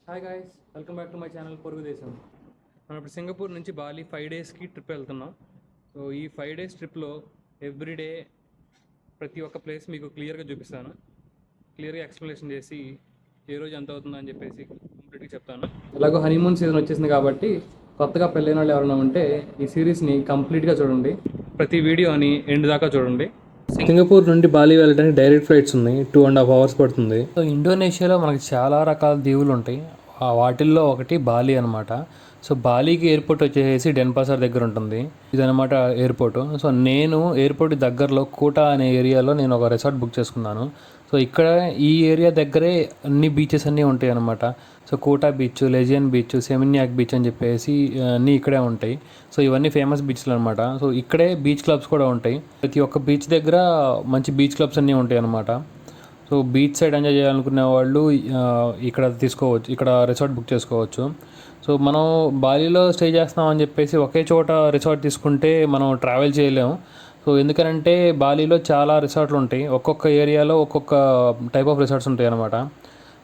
Hi guys, welcome back to my channel పొరుగు దేశం. మనం ఇప్పుడు సింగపూర్ నుంచి బాలి 5 డేస్కి ట్రిప్ వెళ్తున్నాం. సో ఈ 5 డేస్ ట్రిప్లో ఎవ్రీడే ప్రతి ఒక్క ప్లేస్ మీకు క్లియర్గా చూపిస్తాను. క్లియర్గా ఎక్స్ప్లెనేషన్ చేసి ఏ రోజు ఎంత అవుతుందో అని చెప్పేసి కంప్లీట్గా చెప్తాను. ఎలాగో హనీమూన్ సీజన్ వచ్చేసింది కాబట్టి కొత్తగా పెళ్ళైన వాళ్ళు ఎవరైనా ఉంటే ఈ సిరీస్ని కంప్లీట్గా చూడండి. ప్రతి వీడియోని ఎండ్ దాకా చూడండి. సింగపూర్ నుండి బాలి వెళ్ళడానికి డైరెక్ట్ ఫ్లైట్స్ ఉన్నాయి. 2.5 hours పడుతుంది. సో ఇండోనేషియాలో మనకి చాలా రకాల దీవులు ఉంటాయి. వాటిల్లో ఒకటి బాలి అనమాట. సో బాలీకి ఎయిర్పోర్ట్ వచ్చేసి డెన్పాసర్ దగ్గర ఉంటుంది. ఇదనమాట ఎయిర్పోర్ట్. సో నేను ఎయిర్పోర్ట్ దగ్గరలో కోటా అనే ఏరియాలో నేను ఒక రిసార్ట్ బుక్ చేసుకున్నాను. సో ఇక్కడ ఈ ఏరియా దగ్గరే అన్ని బీచెస్ అన్నీ ఉంటాయి అనమాట. So Kuta beach, Legian beach, Seminyak beach అని చెప్పేసి అన్నీ ఇక్కడే ఉంటాయి. సో ఇవన్నీ ఫేమస్ బీచ్లు అనమాట. సో ఇక్కడే బీచ్ క్లబ్స్ కూడా ఉంటాయి. ప్రతి ఒక్క బీచ్ దగ్గర మంచి బీచ్ క్లబ్స్ అన్నీ ఉంటాయి అనమాట. సో బీచ్ సైడ్ ఎంజాయ్ చేయాలనుకునే వాళ్ళు ఇక్కడ తీసుకోవచ్చు, ఇక్కడ రిసార్ట్ బుక్ చేసుకోవచ్చు. సో మనం బాలీలో స్టే చేస్తున్నాం అని చెప్పేసి ఒకే చోట రిసార్ట్ తీసుకుంటే మనం ట్రావెల్ చేయలేము. సో ఎందుకనంటే బాలీలో చాలా రిసార్ట్లు ఉంటాయి. ఒక్కొక్క ఏరియాలో ఒక్కొక్క టైప్ ఆఫ్ రిసార్ట్స్ ఉంటాయి అనమాట.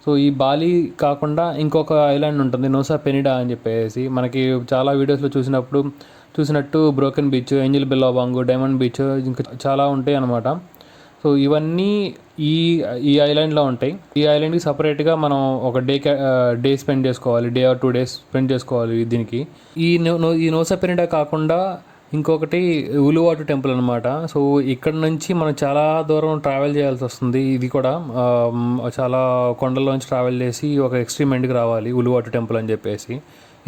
సో ఈ బాలి కాకుండా ఇంకొక ఐలాండ్ ఉంటుంది, నోసా పెనిడా అని చెప్పేసి. మనకి చాలా వీడియోస్లో చూసినట్టు broken beach, angel Billabong, diamond beach ఇంకా చాలా ఉంటాయి అనమాట. సో ఇవన్నీ ఈ ఈ ఐలాండ్లో ఉంటాయి. ఈ ఐలాండ్కి సపరేట్గా మనం ఒక డే స్పెండ్ చేసుకోవాలి, డే ఆర్ 2 days స్పెండ్ చేసుకోవాలి దీనికి. ఈ నోసా పెనిడా కాకుండా ఇంకొకటి ఉలువాటు టెంపుల్ అనమాట. సో ఇక్కడ నుంచి మనం చాలా దూరం ట్రావెల్ చేయాల్సి వస్తుంది. ఇది కూడా చాలా కొండల్లోంచి ట్రావెల్ చేసి ఒక ఎక్స్ట్రీమ్ ఎండ్కి రావాలి, ఉలువాటు టెంపుల్ అని చెప్పేసి.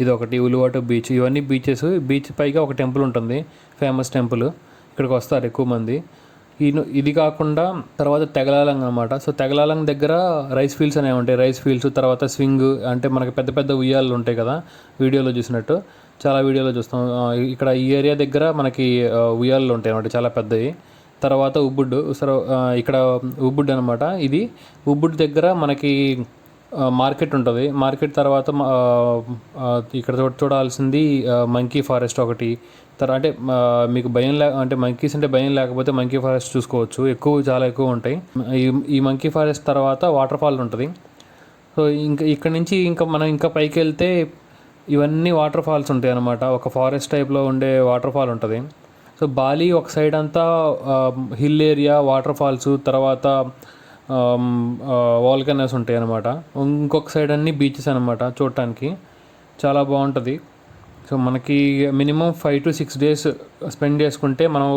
ఇది ఒకటి ఉలువాటు బీచ్. ఇవన్నీ బీచెస్. బీచ్ పైగా ఒక టెంపుల్ ఉంటుంది, ఫేమస్ టెంపుల్. ఇక్కడికి వస్తారు ఎక్కువ మంది. ఇది కాకుండా తర్వాత తెగలాలంగ్ అనమాట. సో తెగలాలంగ్ దగ్గర రైస్ ఫీల్డ్స్ అనేవి ఉంటాయి. రైస్ ఫీల్డ్స్, తర్వాత స్వింగ్, అంటే మనకి పెద్ద పెద్ద ఉయ్యాలు ఉంటాయి కదా, వీడియోలో చూసినట్టు. చాలా వీడియోలో చూస్తాం. ఇక్కడ ఈ ఏరియా దగ్గర మనకి ఉయ్యాలు ఉంటాయి అన్నమాట, చాలా పెద్దవి. తర్వాత ఉబ్బుడ్. సరే, ఇక్కడ ఉబ్బుడ్ అనమాట. ఇది ఉబ్బుడ్ దగ్గర మనకి మార్కెట్ ఉంటుంది. మార్కెట్ తర్వాత ఇక్కడ చూడాల్సింది మంకీ ఫారెస్ట్ ఒకటి. అంటే మీకు అంటే మంకీస్ అంటే భయం లేకపోతే మంకీ ఫారెస్ట్ చూసుకోవచ్చు. చాలా ఎక్కువ ఉంటాయి. ఈ మంకీ ఫారెస్ట్ తర్వాత వాటర్ ఫాల్ ఉంటుంది. సో ఇక్కడ నుంచి మనం పైకి వెళ్తే ఇవన్నీ వాటర్ ఫాల్స్ ఉంటాయి అన్నమాట. ఒక ఫారెస్ట్ టైప్లో ఉండే వాటర్ ఫాల్ ఉంటుంది. సో బాలి ఒక సైడ్ అంతా హిల్ ఏరియా, వాటర్ ఫాల్స్, తర్వాత వాల్కనస్ ఉంటాయి అన్నమాట. ఇంకొక సైడ్ అన్ని బీచెస్ అనమాట. చూడటానికి చాలా బాగుంటుంది. సో మనకి మినిమం 5 to 6 days స్పెండ్ చేసుకుంటే మనం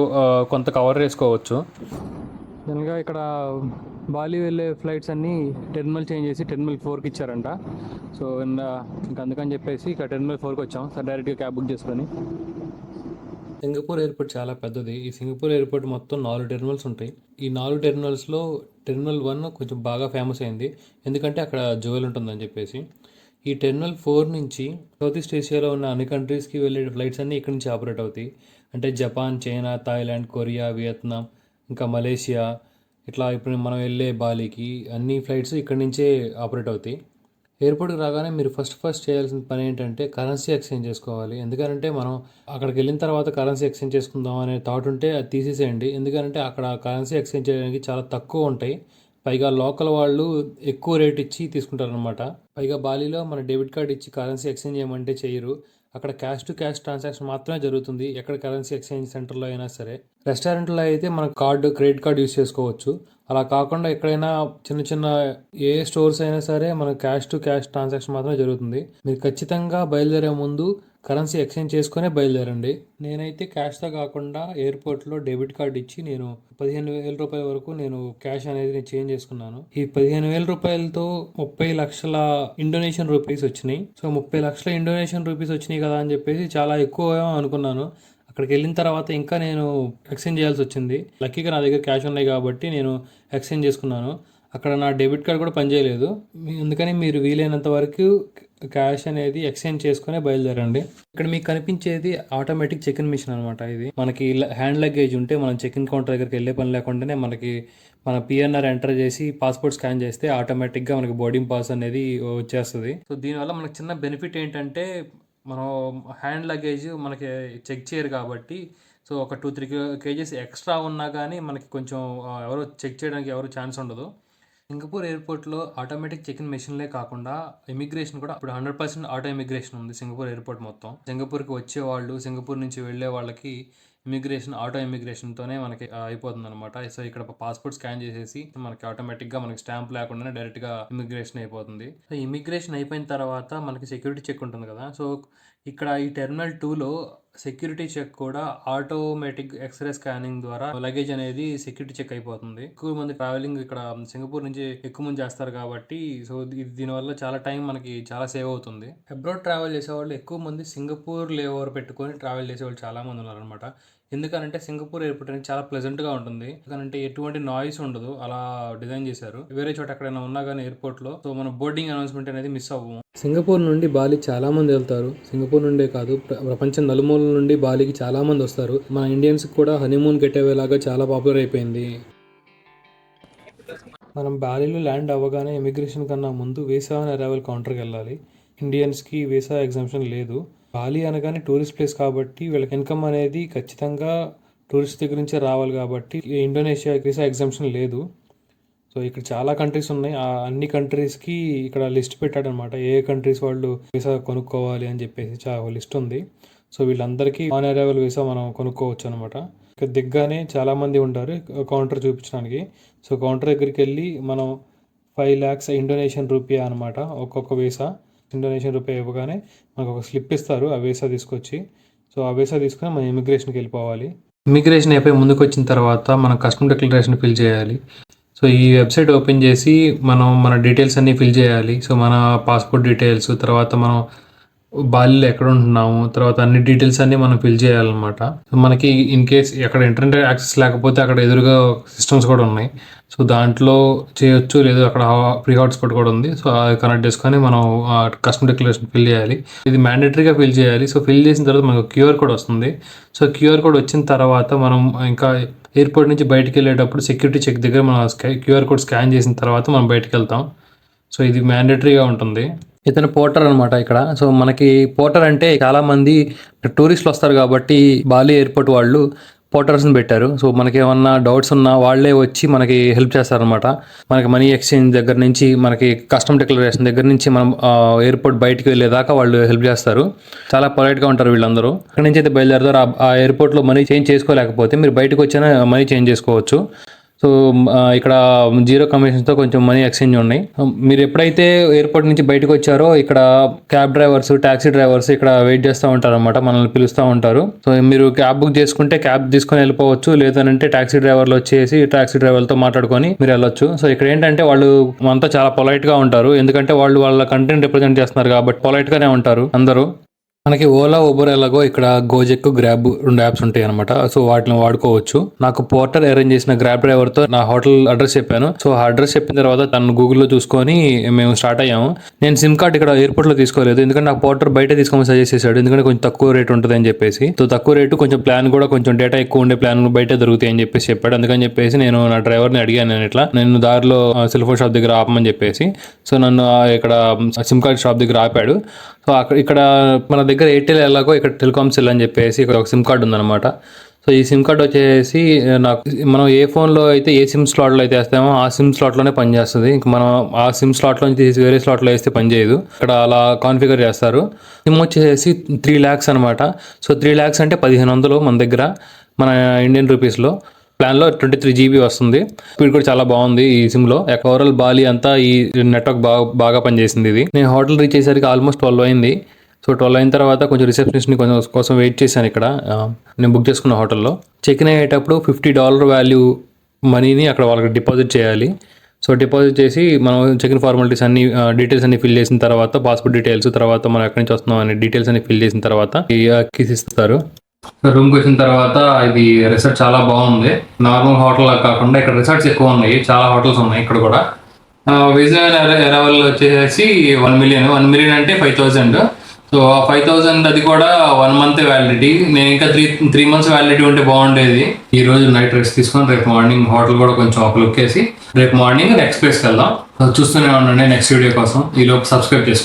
కొంత కవర్ చేసుకోవచ్చు. జనరల్గా ఇక్కడ బాలి వెళ్ళే ఫ్లైట్స్ అన్నీ టెర్మినల్ చేంజ్ చేసి టెర్మినల్ 4కి ఇచ్చారంట. సో ఇంకా అందుకని చెప్పేసి ఇక్కడ టెర్మినల్ 4కి వచ్చాం. సార్ డైరెక్ట్గా క్యాబ్ బుక్ చేసుకొని. సింగపూర్ ఎయిర్పోర్ట్ చాలా పెద్దది. ఈ సింగపూర్ ఎయిర్పోర్ట్ మొత్తం 4 టెర్మినల్స్ ఉంటాయి. ఈ 4 టెర్మినల్స్లో టెర్మినల్ 1 కొంచెం బాగా ఫేమస్ అయింది, ఎందుకంటే అక్కడ జ్యువెల్ ఉంటుందని చెప్పేసి. ఈ టెర్మినల్ 4 నుంచి సౌత్ ఈస్ట్ ఏషియాలో ఉన్న అన్ని కంట్రీస్కి వెళ్ళే ఫ్లైట్స్ అన్నీ ఇక్కడి నుంచి ఆపరేట్ అవుతాయి. అంటే Japan, China, Thailand, Korea, Vietnam, ఇంకా మలేషియా, ఇట్లా ఇప్పుడు మనం వెళ్ళే బాలీకి అన్ని ఫ్లైట్స్ ఇక్కడి నుంచే ఆపరేట్ అవుతాయి. ఎయిర్పోర్ట్కి రాగానే మీరు ఫస్ట్ చేయాల్సిన పని ఏంటంటే కరెన్సీ ఎక్స్చేంజ్ చేసుకోవాలి. ఎందుకంటే మనం అక్కడికి వెళ్ళిన తర్వాత కరెన్సీ ఎక్స్చేంజ్ చేసుకుందాం అనే థాట్ ఉంటే అది తీసేసేయండి. ఎందుకంటే అక్కడ కరెన్సీ ఎక్స్చేంజ్ చేయడానికి చాలా తక్కువ ఉంటాయి. పైగా లోకల్ వాళ్ళు ఎక్కువ రేట్ ఇచ్చి తీసుకుంటారనమాట. పైగా బాలీలో మన డెబిట్ కార్డ్ ఇచ్చి కరెన్సీ ఎక్స్చేంజ్ చేయమంటే చేయరు. అక్కడ క్యాష్ టు క్యాష్ ట్రాన్సాక్షన్ మాత్రమే జరుగుతుంది, ఎక్కడ కరెన్సీ ఎక్స్చేంజ్ సెంటర్లో అయినా సరే. రెస్టారెంట్లో అయితే మన క్రెడిట్ కార్డ్ యూస్ చేసుకోవచ్చు. అలా కాకుండా ఎక్కడైనా చిన్న ఏ స్టోర్స్ అయినా సరే మన క్యాష్ టు క్యాష్ ట్రాన్సాక్షన్ మాత్రమే జరుగుతుంది. మీరు ఖచ్చితంగా బయలుదేరే ముందు కరెన్సీ ఎక్స్చేంజ్ చేసుకునే బయలుదేరండి. నేనైతే క్యాష్తో కాకుండా ఎయిర్పోర్ట్లో డెబిట్ కార్డ్ ఇచ్చి నేను 15,000 రూపాయల వరకు నేను క్యాష్ అనేది నేను చేంజ్ చేసుకున్నాను. ఈ 15,000 రూపాయలతో 30 లక్షల ఇండోనేషియన్ రూపీస్ వచ్చినాయి. సో 30 లక్షల ఇండోనేషియన్ రూపీస్ వచ్చినాయి కదా అని చెప్పేసి చాలా ఎక్కువ అనుకున్నాను. అక్కడికి వెళ్ళిన తర్వాత ఇంకా నేను ఎక్స్చేంజ్ చేయాల్సి వచ్చింది. లక్కీగా నా దగ్గర క్యాష్ ఉన్నాయి కాబట్టి నేను ఎక్స్చేంజ్ చేసుకున్నాను. అక్కడ నా డెబిట్ కార్డ్ కూడా పనిచేయలేదు. అందుకని మీరు వీలైనంత వరకు క్యాష్ అనేది ఎక్స్చేంజ్ చేసుకునే బయలుదేరండి. ఇక్కడ మీకు కనిపించేది ఆటోమేటిక్ చెక్ ఇన్ మిషన్ అనమాట. ఇది మనకి హ్యాండ్ లగేజ్ ఉంటే మనం చెక్ ఇన్ కౌంటర్ దగ్గరికి వెళ్ళే పని లేకుండానే మనకి మన పిఎన్ఆర్ ఎంటర్ చేసి పాస్పోర్ట్ స్కాన్ చేస్తే ఆటోమేటిక్గా మనకి బోర్డింగ్ పాస్ అనేది వచ్చేస్తుంది. సో దీనివల్ల మనకు చిన్న బెనిఫిట్ ఏంటంటే మనం హ్యాండ్ లగేజ్ మనకి చెక్ చేయరు కాబట్టి, సో ఒక 2-3 kgs ఎక్స్ట్రా ఉన్నా కానీ మనకి కొంచెం ఎవరు చెక్ చేయడానికి ఎవరు ఛాన్స్ ఉండదు. సింగపూర్ ఎయిర్పోర్ట్లో ఆటోమేటిక్ చెక్ ఇన్ మెషిన్లే కాకుండా ఇమిగ్రేషన్ కూడా ఇప్పుడు 100% ఆటో ఇమిగ్రేషన్ ఉంది సింగపూర్ ఎయిర్పోర్ట్ మొత్తం. సింగపూర్కి వచ్చే వాళ్ళు, సింగపూర్ నుంచి వెళ్ళే వాళ్ళకి ఇమిగ్రేషన్ ఆటో ఇమిగ్రేషన్తోనే మనకి అయిపోతుంది అనమాట. సో ఇక్కడ పాస్పోర్ట్ స్కాన్ చేసేసి మనకి ఆటోమేటిక్గా మనకి స్టాంప్ లేకుండానే డైరెక్ట్గా ఇమిగ్రేషన్ అయిపోతుంది. సో ఇమిగ్రేషన్ అయిపోయిన తర్వాత మనకి సెక్యూరిటీ చెక్ ఉంటుంది కదా. సో ఇక్కడ ఈ టెర్మినల్ 2లో సెక్యూరిటీ చెక్ కూడా ఆటోమేటిక్ ఎక్స్రే స్కానింగ్ ద్వారా లగేజ్ అనేది సెక్యూరిటీ చెక్ అయిపోతుంది. ఎక్కువ మంది ట్రావెలింగ్ ఇక్కడ సింగపూర్ నుంచి ఎక్కువ మంది చేస్తారు కాబట్టి సో దీనివల్ల చాలా టైం మనకి చాలా సేవ్ అవుతుంది. అబ్రాడ్ ట్రావెల్ చేసేవాళ్ళు ఎక్కువ మంది సింగపూర్ లేఓవర్ పెట్టుకొని ట్రావెల్ చేసేవాళ్ళు చాలా మంది ఉన్నారనమాట. ఎందుకనంటే సింగపూర్ ఎయిర్పోర్ట్ అనేది చాలా ప్లెజెంట్గా ఉంటుంది. ఎందుకంటే ఎటువంటి నాయిస్ ఉండదు, అలా డిజైన్ చేశారు. వేరే చోట ఎక్కడైనా ఉన్నా కానీ ఎయిర్పోర్ట్లో సో మన బోర్డింగ్ అనౌన్స్మెంట్ అనేది మిస్ అవ్వము. సింగపూర్ నుండి బాలి చాలా మంది వెళ్తారు. సింగపూర్ నుండే కాదు, ప్రపంచం నలుమూలల నుండి బాలికి చాలా మంది వస్తారు. మన ఇండియన్స్ కూడా హనీమూన్ గెటవే లాగా చాలా పాపులర్ అయిపోయింది. మనం బాలీలో ల్యాండ్ అవ్వగానే ఇమిగ్రేషన్ కన్నా ముందు వీసా అండ్ అరైవల్ కౌంటర్కి వెళ్ళాలి. ఇండియన్స్కి వీసా ఎగ్జామ్షన్ లేదు. బాలి అనగానే టూరిస్ట్ ప్లేస్ కాబట్టి వీళ్ళకి ఇన్కమ్ అనేది ఖచ్చితంగా టూరిస్ట్ దగ్గర నుంచే రావాలి కాబట్టి ఇండోనేషియాకి వీసా ఎగ్జామ్షన్ లేదు. సో ఇక్కడ చాలా కంట్రీస్ ఉన్నాయి. ఆ అన్ని కంట్రీస్కి ఇక్కడ లిస్ట్ పెట్టాడనమాట, ఏ కంట్రీస్ వాళ్ళు వీసా కొనుక్కోవాలి అని చెప్పేసి చాలా లిస్ట్ ఉంది. సో వీళ్ళందరికీ ఆన్ అరైవల్ వీసా మనం కొనుక్కోవచ్చు అనమాట. ఇక్కడ దిగ్గానే చాలామంది ఉంటారు కౌంటర్ చూపించడానికి. సో కౌంటర్ దగ్గరికి వెళ్ళి మనం 5 lakhs ఇండోనేషియన్ రూపీ అనమాట ఒక్కొక్క వీసా. ఇండోనేషియన్ రూపీ ఇవ్వగానే మనకు ఒక స్లిప్ ఇస్తారు ఆ వీసా తీసుకొచ్చి. సో ఆ వీసా తీసుకొని మనం ఇమిగ్రేషన్కి వెళ్ళిపోవాలి. ఇమిగ్రేషన్ అయిపోయి ముందుకు వచ్చిన తర్వాత మనం కస్టమ్ డిక్లరేషన్ ఫిల్ చేయాలి. సో ఈ వెబ్సైట్ ఓపెన్ చేసి మనం మన డీటెయిల్స్ అన్నీ ఫిల్ చేయాలి. సో మన పాస్పోర్ట్ డీటెయిల్స్, తర్వాత మనం బాలీలో ఎక్కడ ఉంటున్నాము, తర్వాత అన్ని డీటెయిల్స్ అన్నీ మనం ఫిల్ చేయాలన్నమాట. మనకి ఇన్ కేస్ ఎక్కడ ఇంటర్నెట్ యాక్సెస్ లేకపోతే అక్కడ ఎదురుగా సిస్టమ్స్ కూడా ఉన్నాయి. సో దాంట్లో చేయొచ్చు, లేదు అక్కడ ఫ్రీ హాట్స్పాట్ కూడా ఉంది. సో అది కనెక్ట్ చేసుకొని మనం కస్టమ్ డిక్లరేషన్ ఫిల్ చేయాలి. ఇది మ్యాండేటరీగా ఫిల్ చేయాలి. సో ఫిల్ చేసిన తర్వాత మనకు క్యూఆర్ కోడ్ వస్తుంది. సో క్యూఆర్ కోడ్ వచ్చిన తర్వాత మనం ఇంకా ఎయిర్పోర్ట్ నుంచి బయటికి వెళ్ళేటప్పుడు సెక్యూరిటీ చెక్ దగ్గర మనం క్యూఆర్ కోడ్ స్కాన్ చేసిన తర్వాత మనం బయటికి వెళ్తాం. సో ఇది మ్యాండేటరీగా ఉంటుంది. ఇతను పోర్టర్ అనమాట ఇక్కడ. సో మనకి పోర్టర్ అంటే చాలా మంది టూరిస్టులు వస్తారు కాబట్టి బాలి ఎయిర్పోర్ట్ వాళ్ళు పోర్టర్స్ని పెట్టారు. సో మనకి ఏమన్నా డౌట్స్ ఉన్నా వాళ్ళే వచ్చి మనకి హెల్ప్ చేస్తారనమాట. మనకి మనీ ఎక్స్చేంజ్ దగ్గర నుంచి, మనకి కస్టమ్ డిక్లరేషన్ దగ్గర నుంచి మనం ఎయిర్పోర్ట్ బయటికి వెళ్ళేదాకా వాళ్ళు హెల్ప్ చేస్తారు. చాలా పొలైట్గా ఉంటారు వీళ్ళందరూ. అక్కడి నుంచి అయితే బయలుదేరుతారు. ఆ ఎయిర్పోర్ట్లో మనీ చేంజ్ చేసుకోలేకపోతే మీరు బయటకు వచ్చినా మనీ చేంజ్ చేసుకోవచ్చు. సో ఇక్కడ 0 కమిషన్స్తో కొంచెం మనీ ఎక్స్చేంజ్ ఉన్నాయి. మీరు ఎప్పుడైతే ఎయిర్పోర్ట్ నుంచి బయటకు వచ్చారో ఇక్కడ క్యాబ్ డ్రైవర్స్, ట్యాక్సీ డ్రైవర్స్ ఇక్కడ వెయిట్ చేస్తూ ఉంటారు అనమాట, మనల్ని పిలుస్తూ ఉంటారు. సో మీరు క్యాబ్ బుక్ చేసుకుంటే క్యాబ్ తీసుకొని వెళ్ళిపోవచ్చు, లేదంటే ట్యాక్సీ డ్రైవర్లు వచ్చేసి ట్యాక్సీ డ్రైవర్లతో మాట్లాడుకొని మీరు వెళ్ళొచ్చు. సో ఇక్కడ ఏంటంటే వాళ్ళు అంతా చాలా పొలైట్గా ఉంటారు, ఎందుకంటే వాళ్ళు వాళ్ళ కంట్రీని రిప్రజెంట్ చేస్తున్నారు కాబట్టి పొలైట్గానే ఉంటారు అందరూ. మనకి ఓలా, ఊబర్ ఎలాగో ఇక్కడ గోజెక్, గ్రాబ్ 2 యాప్స్ ఉంటాయి అనమాట. సో వాటిని వాడుకోవచ్చు. నాకు పోర్టర్ అరేంజ్ చేసిన గ్రాబ్ డ్రైవర్తో నా హోటల్ అడ్రస్ చెప్పాను. సో ఆ అడ్రస్ చెప్పిన తర్వాత తను గూగుల్లో చూసుకొని మేము స్టార్ట్ అయ్యాము. నేను సిమ్ కార్డ్ ఇక్కడ ఎయిర్పోర్ట్లో తీసుకోలేదు, ఎందుకంటే నాకు పోర్టర్ బయట తీసుకోమని సజెస్ట్ చేశాడు, ఎందుకంటే కొంచెం తక్కువ రేట్ ఉంటుంది అని చెప్పేసి. సో తక్కువ రేటు, కొంచెం ప్లాన్ కూడా కొంచెం డేటా ఎక్కువ ఉండే ప్లాన్ బయట దొరుకుతాయి అని చెప్పేసి చెప్పాడు. అందుకని చెప్పేసి నేను నా డ్రైవర్ని అడిగాను, నేను దారిలో సెల్ ఫోన్ షాప్ దగ్గర ఆపమని చెప్పేసి. సో నన్ను ఇక్కడ సిమ్ కార్డ్ షాప్ దగ్గర ఆపాడు. సో ఇక్కడ మన దగ్గర ఎయిర్టెల్ ఎలాగో ఇక్కడ టెలికామ్ సెల్ అని చెప్పేసి ఇక్కడ ఒక సిమ్ కార్డ్ ఉందన్నమాట. సో ఈ సిమ్ కార్డ్ వచ్చేసి నాకు మనం ఏ ఫోన్లో అయితే ఏ సిమ్ స్లాట్లో అయితే వేస్తామో ఆ సిమ్ స్లాట్లోనే పనిచేస్తుంది. ఇంక మనం ఆ సిమ్ స్లాట్లో నుంచి తీసి వేరే స్లాట్లో వేస్తే పనిచేయదు. ఇక్కడ అలా కాన్ఫిగర్ చేస్తారు. సిమ్ వచ్చేసి 3 lakhs అనమాట. సో 3 lakhs అంటే 1500 మన దగ్గర, మన ఇండియన్ రూపీస్లో. ప్లాన్లో 23 GB వస్తుంది. స్పీడ్ కూడా చాలా బాగుంది ఈ సిమ్లో. ఓవరాల్ బాలి అంతా ఈ నెట్వర్క్ బాగా పనిచేసింది ఇది. నేను హోటల్ రీచ్ అయ్యేసరికి ఆల్మోస్ట్ 12 అయింది. సో 12 అయిన తర్వాత కొంచెం రిసెప్షనిస్ట్ని కోసం వెయిట్ చేశాను ఇక్కడ నేను బుక్ చేసుకున్న హోటల్లో. చెక్ ఇన్ అయ్యేటప్పుడు $50 వాల్యూ మనీని అక్కడ వాళ్ళకి డిపాజిట్ చేయాలి. సో డిపాజిట్ చేసి మనం చెక్ ఇన్ ఫార్మాలిటీస్ అన్ని డీటెయిల్స్ అన్ని ఫిల్ చేసిన తర్వాత, పాస్పోర్ట్ డీటెయిల్స్, తర్వాత మనం ఎక్కడి నుంచి వస్తున్నాం అనే డీటెయిల్స్ అన్ని ఫిల్ చేసిన తర్వాత ఈ కీస్ ఇస్తారు. రూమ్కి వచ్చిన తర్వాత ఇది రిసార్ట్ చాలా బాగుంది. నార్మల్ హోటల్ కాకుండా ఇక్కడ రిసార్ట్స్ ఎక్కువ ఉన్నాయి, చాలా హోటల్స్ ఉన్నాయి ఇక్కడ కూడా. వీసా అరైవల్ వచ్చేసి 1 million అంటే 5,000. సో ఆ 5,000 అది కూడా 1 month వ్యాలిడిటీ. నేను ఇంకా 3 months వ్యాలిడిటీ ఉంటే బాగుండేది. ఈ రోజు నైట్ రెస్ట్ తీసుకొని రేపు మార్నింగ్ హోటల్ కూడా కొంచెం ఒక లుక్ వేసి రేపు మార్నింగ్ నెక్స్ట్ ప్లేస్కి వెళ్దాం. చూస్తూనే ఉండండి నెక్స్ట్ వీడియో కోసం. ఈ లోపు సబ్స్క్రైబ్ చేసుకోండి.